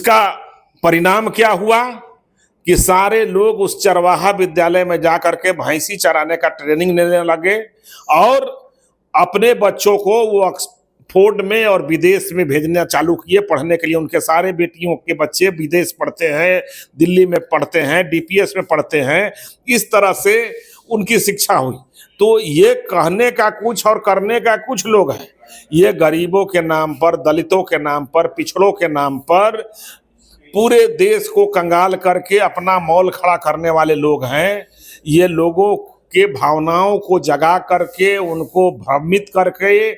इसका परिणाम क्या हुआ कि सारे लोग उस चरवाहा विद्यालय में जाकर के भैंसी चराने का ट्रेनिंग लेने लगे और अपने बच्चों को वो ऑक्सफोर्ड में और विदेश में भेजना चालू किए पढ़ने के लिए। उनके सारे बेटियों के बच्चे विदेश पढ़ते हैं, दिल्ली में पढ़ते हैं, डीपीएस में पढ़ते हैं। इस तरह से उनकी शिक्षा हुई। तो ये कहने का कुछ और करने का कुछ लोग हैं। ये गरीबों के नाम पर, दलितों के नाम पर, पिछड़ों के नाम पर पूरे देश को कंगाल करके अपना मॉल खड़ा करने वाले लोग हैं। ये लोगों के भावनाओं को जगा करके, उनको भ्रमित करके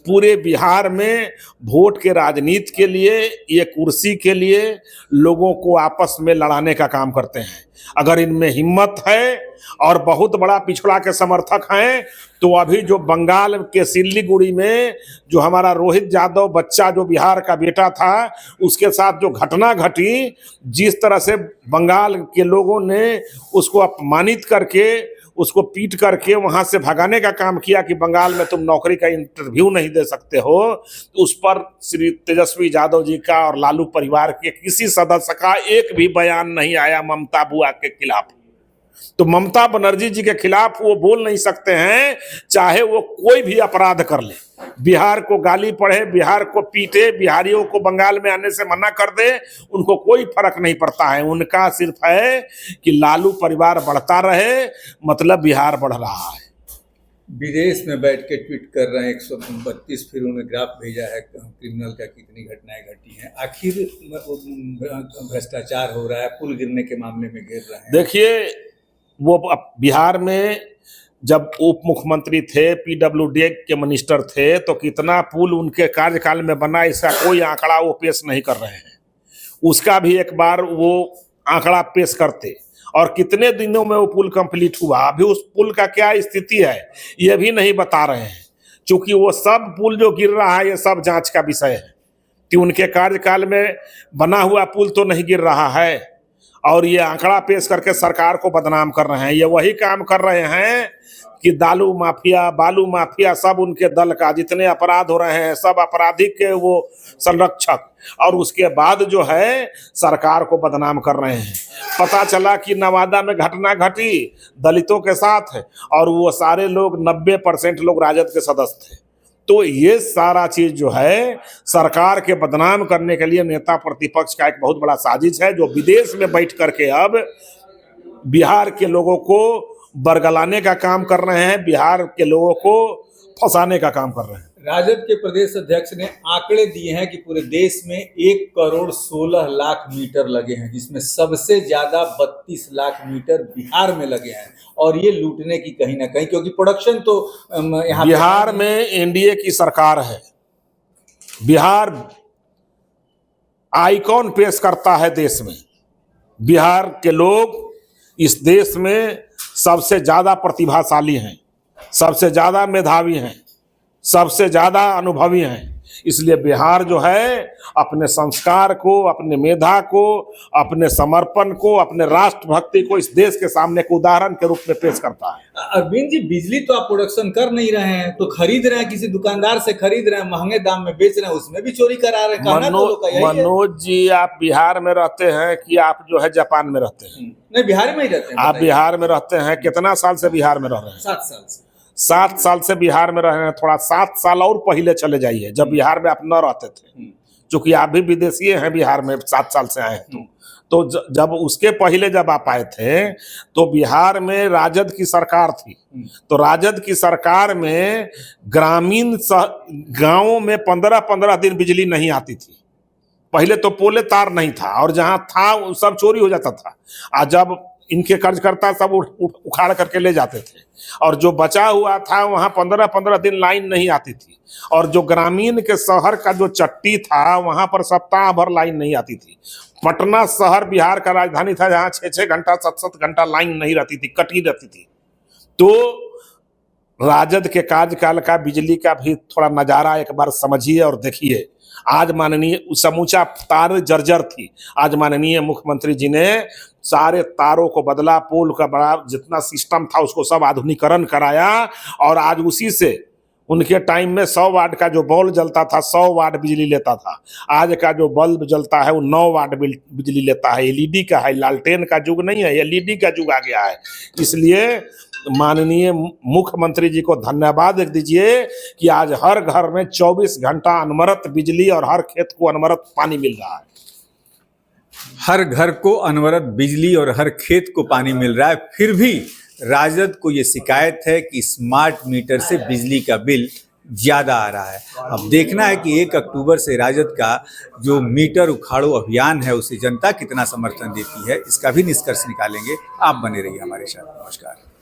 पूरे बिहार में वोट के राजनीति के लिए, ये कुर्सी के लिए लोगों को आपस में लड़ाने का काम करते हैं। अगर इनमें हिम्मत है और बहुत बड़ा पिछड़ा के समर्थक हैं तो अभी जो बंगाल के सिल्लीगुड़ी में जो हमारा रोहित यादव बच्चा जो बिहार का बेटा था, उसके साथ जो घटना घटी, जिस तरह से बंगाल के लोगों ने उसको अपमानित करके, उसको पीट करके वहां से भगाने का काम किया कि बंगाल में तुम नौकरी का इंटरव्यू नहीं दे सकते हो, तो उस पर श्री तेजस्वी यादव जी का और लालू परिवार के किसी सदस्य का एक भी बयान नहीं आया ममता बुआ के खिलाफ। तो ममता बनर्जी जी के खिलाफ वो बोल नहीं सकते हैं, चाहे वो कोई भी अपराध कर ले, बिहार को गाली पढ़े, बिहार को पीटे, बिहारियों को बंगाल में आने से मना कर दे, उनको कोई फर्क नहीं पड़ता है। उनका सिर्फ है कि लालू परिवार बढ़ता रहे, मतलब बिहार बढ़ रहा है। विदेश में बैठ के ट्वीट कर रहे हैं 132, फिर उन्होंने ग्राफ भेजा है क्रिमिनल का कितनी घटनाएं घटी हैं। आखिर भ्रष्टाचार हो रहा है, पुल गिरने के मामले में गिर रहे हैं। देखिए, वो बिहार में जब उप मुख्यमंत्री थे, पीडब्ल्यूडी के मिनिस्टर थे, तो कितना पुल उनके कार्यकाल में बना, इसका कोई आंकड़ा वो पेश नहीं कर रहे हैं। उसका भी एक बार वो आंकड़ा पेश करते, और कितने दिनों में वो पुल कंप्लीट हुआ, अभी उस पुल का क्या स्थिति है ये भी नहीं बता रहे हैं। चूंकि वो सब पुल जो गिर रहा है ये सब जांच का विषय है कि उनके कार्यकाल में बना हुआ पुल तो नहीं गिर रहा है, और ये आंकड़ा पेश करके सरकार को बदनाम कर रहे हैं। ये वही काम कर रहे हैं कि दारू माफिया, बालू माफिया, सब उनके दल का जितने अपराध हो रहे हैं सब अपराधी के वो संरक्षक, और उसके बाद जो है सरकार को बदनाम कर रहे हैं। पता चला कि नवादा में घटना घटी दलितों के साथ, और वो सारे लोग 90% लोग राजद के सदस्य थे। तो ये सारा चीज जो है सरकार के बदनाम करने के लिए नेता प्रतिपक्ष का एक बहुत बड़ा साजिश है, जो विदेश में बैठ करके अब बिहार के लोगों को बरगलाने का काम कर रहे हैं, बिहार के लोगों को फंसाने का काम कर रहे हैं। राजद के प्रदेश अध्यक्ष ने आंकड़े दिए हैं कि पूरे देश में 1 करोड़ 16 लाख मीटर लगे हैं, जिसमें सबसे ज्यादा 32 लाख मीटर बिहार में लगे हैं, और ये लूटने की कहीं ना कहीं, क्योंकि प्रोडक्शन तो यहाँ बिहार में एनडीए की सरकार है। बिहार आइकॉन पेश करता है देश में। बिहार के लोग इस देश में सबसे ज्यादा प्रतिभाशाली हैं, सबसे ज्यादा मेधावी हैं, सबसे ज्यादा अनुभवी हैं। इसलिए बिहार जो है अपने संस्कार को, अपने मेधा को, अपने समर्पण को, अपने राष्ट्रभक्ति को इस देश के सामने एक उदाहरण के रूप में पेश करता है। अरविंद जी, बिजली तो आप प्रोडक्शन कर नहीं रहे हैं, तो खरीद रहे हैं, किसी दुकानदार से खरीद रहे हैं, महंगे दाम में बेच रहे हैं, उसमें भी चोरी करा रहे हैं। मनोज जी, आप बिहार में रहते हैं कि आप जो है जापान में रहते हैं? नहीं, बिहार में ही रहते हैं। आप बिहार में रहते हैं, कितना साल से बिहार में रह रहे हैं? 7 साल से। 7 साल से बिहार में रहे हैं। थोड़ा 7 साल और पहले चले जाइए, जब बिहार में आप न रहते थे, क्योंकि आप भी विदेशी हैं, बिहार में 7 साल से आए हैं। तो जब उसके पहले जब आप आए थे तो बिहार में राजद की सरकार थी। तो राजद की सरकार में ग्रामीण गांवों में 15-15 दिन बिजली नहीं आती थी। पहले तो पोले तार नहीं था, और जहां था वो सब चोरी हो जाता था। आज जब इनके कर्जकर्ता सब उखाड़ करके ले जाते थे, और जो बचा हुआ था वहां 15-15 दिन लाइन नहीं आती थी। और जो ग्रामीण के शहर का जो चट्टी था वहां पर सप्ताह भर लाइन नहीं आती थी। पटना शहर बिहार का राजधानी था, जहां 6-6 घंटा 7-7 घंटा लाइन नहीं रहती थी, कटी रहती थी। तो राजद के कार्यकाल का बिजली का भी थोड़ा नजारा एक बार समझिए और देखिए। आज माननीय समूचा तार जर्जर थी, आज माननीय मुख्यमंत्री जी ने सारे तारों को बदला, पोल का बड़ा जितना सिस्टम था उसको सब आधुनिकीकरण कराया, और आज उसी से उनके टाइम में 100 वाट का जो बल्ब जलता था 100 वाट बिजली लेता था। आज का जो बल्ब जलता है वो 9 वाट बिजली लेता है। एलईडी का है, लालटेन का युग नहीं है, एलईडी का युग आ गया है। इसलिए माननीय मुख्यमंत्री जी को धन्यवाद दीजिए कि आज हर घर में 24 घंटा अनवरत बिजली और हर खेत को अनवरत पानी मिल रहा है। हर घर को अनवरत बिजली और हर खेत को पानी मिल रहा है, फिर भी राजद को ये शिकायत है कि स्मार्ट मीटर से बिजली का बिल ज़्यादा आ रहा है। अब देखना है कि 1 अक्टूबर से राजद का जो मीटर उखाड़ो अभियान है उसे जनता कितना समर्थन देती है, इसका भी निष्कर्ष निकालेंगे। आप बने रहिए हमारे साथ। नमस्कार।